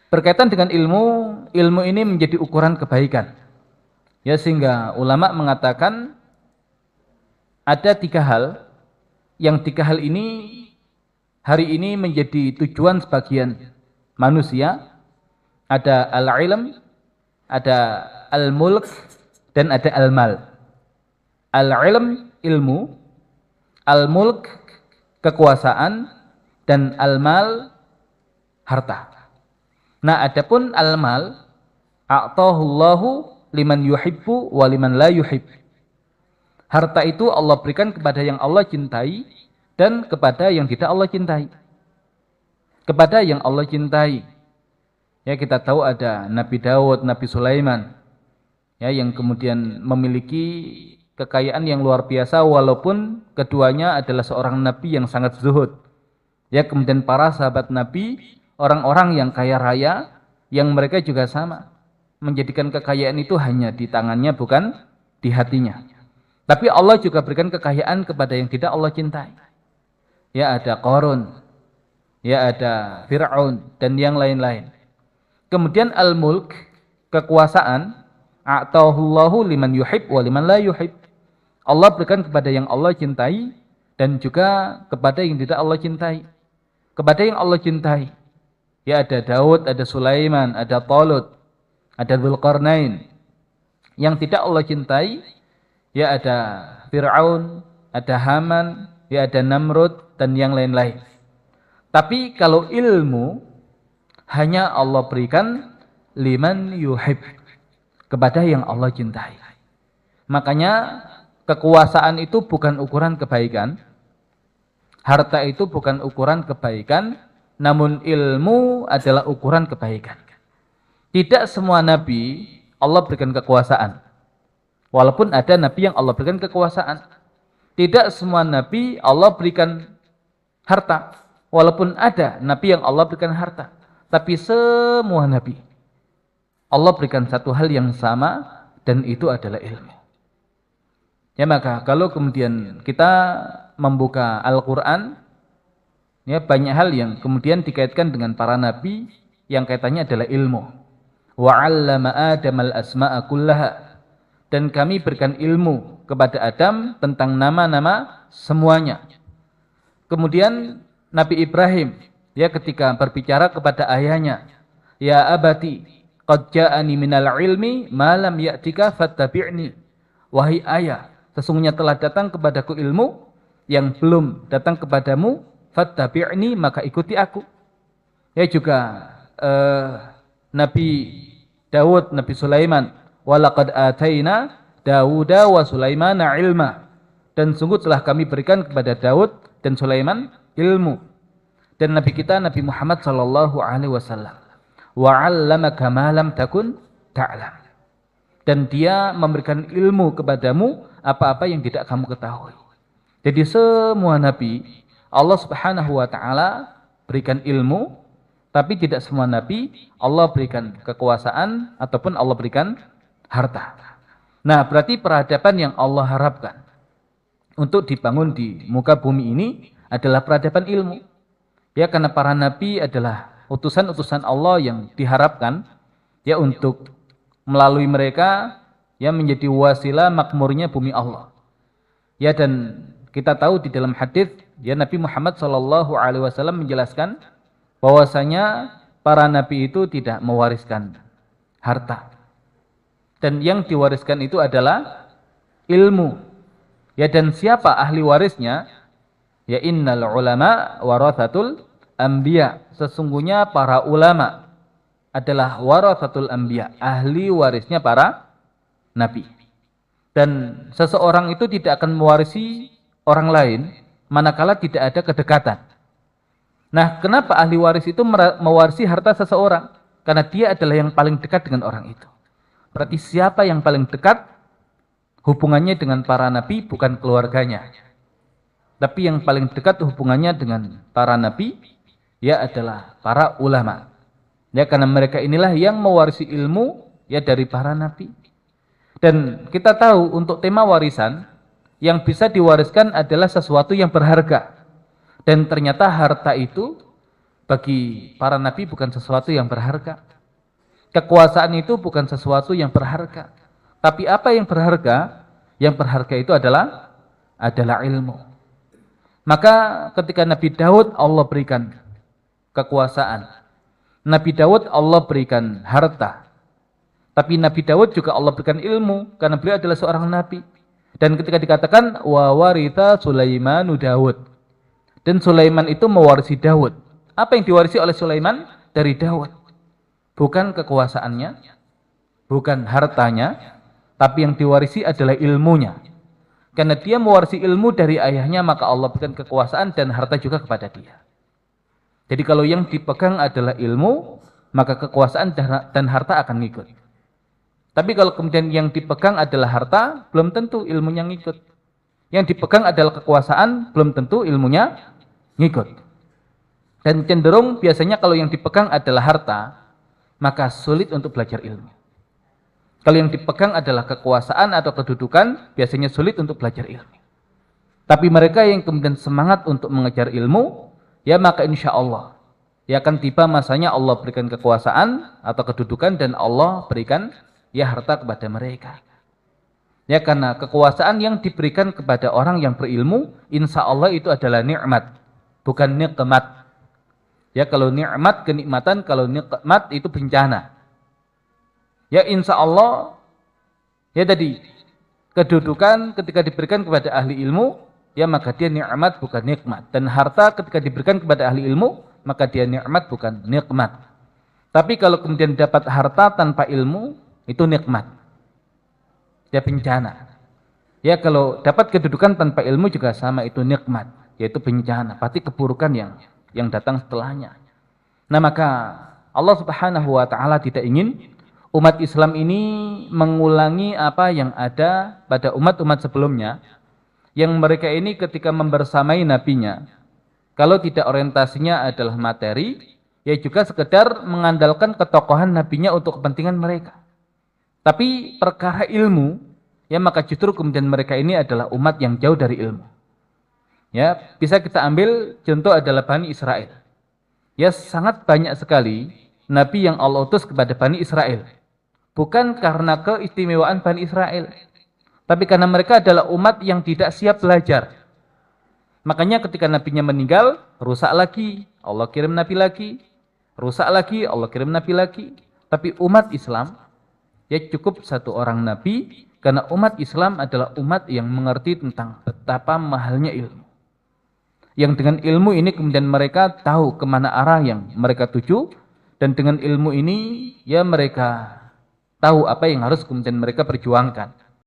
Berkaitan dengan ilmu, ilmu ini menjadi ukuran kebaikan. Ya, sehingga ulama mengatakan ada 3 hal, yang 3 hal ini hari ini menjadi tujuan sebagian manusia. Ada al-ilm, ada al-mulk, dan ada al-mal. Al-ilm, ilmu, al-mulk, kekuasaan, dan al-mal, harta. Nah, adapun al-mal, a'tahullahu liman yuhibbu wa liman la yuhib. Harta itu Allah berikan kepada yang Allah cintai dan kepada yang tidak Allah cintai. Kepada yang Allah cintai, ya kita tahu ada Nabi Daud, Nabi Sulaiman, ya yang kemudian memiliki kekayaan yang luar biasa walaupun keduanya adalah seorang nabi yang sangat zuhud. Ya, kemudian para sahabat Nabi, orang-orang yang kaya raya, yang mereka juga sama, menjadikan kekayaan itu hanya di tangannya bukan di hatinya. Tapi Allah juga berikan kekayaan kepada yang tidak Allah cintai. Ya, ada Qarun, ya ada Fir'aun, dan yang lain-lain. Kemudian al-mulk, kekuasaan, a'tahullahu liman yuhib wa liman la yuhib. Allah berikan kepada yang Allah cintai dan juga kepada yang tidak Allah cintai. Kepada yang Allah cintai, ya ada Daud, ada Sulaiman, ada Talut, ada Dzulqarnain. Yang tidak Allah cintai, ya ada Fir'aun, ada Haman, ya ada Namrud, dan yang lain-lain. Tapi kalau ilmu, hanya Allah berikan liman yuhib, kepada yang Allah cintai. Makanya kekuasaan itu bukan ukuran kebaikan, harta itu bukan ukuran kebaikan, namun ilmu adalah ukuran kebaikan. Tidak semua nabi Allah berikan kekuasaan. Walaupun ada nabi yang Allah berikan kekuasaan. Tidak semua nabi Allah berikan harta. Walaupun ada nabi yang Allah berikan harta. Tapi semua nabi Allah berikan satu hal yang sama, dan itu adalah ilmu. Ya, maka kalau kemudian kita membuka Al-Quran, ya banyak hal yang kemudian dikaitkan dengan para nabi yang kaitannya adalah ilmu. Wa 'allama Adamal asma'a kullaha, dan kami berikan ilmu kepada Adam tentang nama-nama semuanya. Kemudian Nabi Ibrahim, ya ketika berbicara kepada ayahnya, ya abati qad ja'ani minal ilmi ma lam ya'tika fattabi'ni. Wahai ayah, sesungguhnya telah datang kepadaku ilmu yang belum datang kepadamu, fattabi'ni, maka ikuti aku. Ya juga Nabi Daud, Nabi Sulaiman, walaqad ataina Dawuda wa Sulaimana ilma, dan sungguh telah kami berikan kepada Daud dan Sulaiman ilmu. Dan Nabi kita Nabi Muhammad sallallahu alaihi wasallam, wa 'allamaka ma lam takun ta'lam, dan dia memberikan ilmu kepadamu apa-apa yang tidak kamu ketahui. Jadi semua nabi Allah Subhanahu wa taala berikan ilmu, tapi tidak semua nabi Allah berikan kekuasaan ataupun Allah berikan harta. Nah, berarti peradaban yang Allah harapkan untuk dibangun di muka bumi ini adalah peradaban ilmu. Ya, karena para nabi adalah utusan-utusan Allah yang diharapkan ya untuk melalui mereka ya menjadi wasilah makmurnya bumi Allah. Ya, dan kita tahu di dalam hadis ya Nabi Muhammad sallallahu alaihi wasallam menjelaskan bahwasanya para nabi itu tidak mewariskan harta. Dan yang diwariskan itu adalah ilmu. Ya, dan siapa ahli warisnya? Ya, innal ulama warathatul anbiya. Sesungguhnya para ulama adalah warathatul anbiya, ahli warisnya para nabi. Dan seseorang itu tidak akan mewarisi orang lain manakala tidak ada kedekatan. Nah, kenapa ahli waris itu mewarisi harta seseorang? Karena dia adalah yang paling dekat dengan orang itu. Berarti siapa yang paling dekat hubungannya dengan para nabi bukan keluarganya, tapi yang paling dekat hubungannya dengan para nabi ya adalah para ulama. Ya, karena mereka inilah yang mewarisi ilmu ya dari para nabi. Dan kita tahu untuk tema warisan yang bisa diwariskan adalah sesuatu yang berharga. Dan ternyata harta itu Bagi para nabi bukan sesuatu yang berharga. Kekuasaan itu bukan sesuatu yang berharga. Tapi apa yang berharga? Yang berharga itu adalah ilmu. Maka ketika Nabi Daud Allah berikan kekuasaan. Nabi Daud Allah berikan harta. Tapi Nabi Daud juga Allah berikan ilmu karena beliau adalah seorang nabi. Dan ketika dikatakan wa waritha Sulaimanu Daud. Dan Sulaiman itu mewarisi Daud. Apa yang diwarisi oleh Sulaiman dari Daud? Bukan kekuasaannya, bukan hartanya, tapi yang diwarisi adalah ilmunya. Karena dia mewarisi ilmu dari ayahnya, maka Allah berikan kekuasaan dan harta juga kepada dia. Jadi kalau yang dipegang adalah ilmu, maka kekuasaan dan harta akan ngikut. Tapi kalau kemudian yang dipegang adalah harta, belum tentu ilmunya ngikut. Yang dipegang adalah kekuasaan, belum tentu ilmunya ngikut. Dan cenderung biasanya kalau yang dipegang adalah harta, maka sulit untuk belajar ilmu. Kalau yang dipegang adalah kekuasaan atau kedudukan, biasanya sulit untuk belajar ilmu. Tapi mereka yang kemudian semangat untuk mengejar ilmu, ya maka insya Allah, ya akan tiba masanya Allah berikan kekuasaan atau kedudukan dan Allah berikan ya harta kepada mereka. Ya karena kekuasaan yang diberikan kepada orang yang berilmu, insya Allah itu adalah nikmat, bukan nikmat. Ya kalau nikmat kenikmatan, kalau nikmat itu bencana. Ya insya Allah, ya tadi kedudukan ketika diberikan kepada ahli ilmu, ya maka dia nikmat bukan nikmat. Dan harta ketika diberikan kepada ahli ilmu, maka dia nikmat bukan nikmat. Tapi kalau kemudian dapat harta tanpa ilmu, itu nikmat. Ya bencana. Ya kalau dapat kedudukan tanpa ilmu juga sama, itu nikmat, yaitu bencana. Berarti keburukan yang datang setelahnya. Nah maka Allah Subhanahu wa ta'ala tidak ingin umat Islam ini mengulangi apa yang ada pada umat-umat sebelumnya, yang mereka ini ketika membersamai nabinya, kalau tidak orientasinya adalah materi, ya juga sekedar mengandalkan ketokohan nabinya untuk kepentingan mereka. Tapi perkara ilmu, ya maka justru kemudian mereka ini adalah umat yang jauh dari ilmu. Ya, bisa kita ambil contoh adalah Bani Israel. Ya, sangat banyak sekali nabi yang Allah utus kepada Bani Israel. Bukan karena keistimewaan Bani Israel, tapi karena mereka adalah umat yang tidak siap belajar. Makanya ketika nabinya meninggal, rusak lagi, Allah kirim nabi lagi. Rusak lagi, Allah kirim nabi lagi. Tapi umat Islam, ya cukup satu orang nabi, karena umat Islam adalah umat yang mengerti tentang betapa mahalnya ilmu. Yang dengan ilmu ini kemudian mereka tahu kemana arah yang mereka tuju, dan dengan ilmu ini ya mereka tahu apa yang harus kemudian mereka perjuangkan.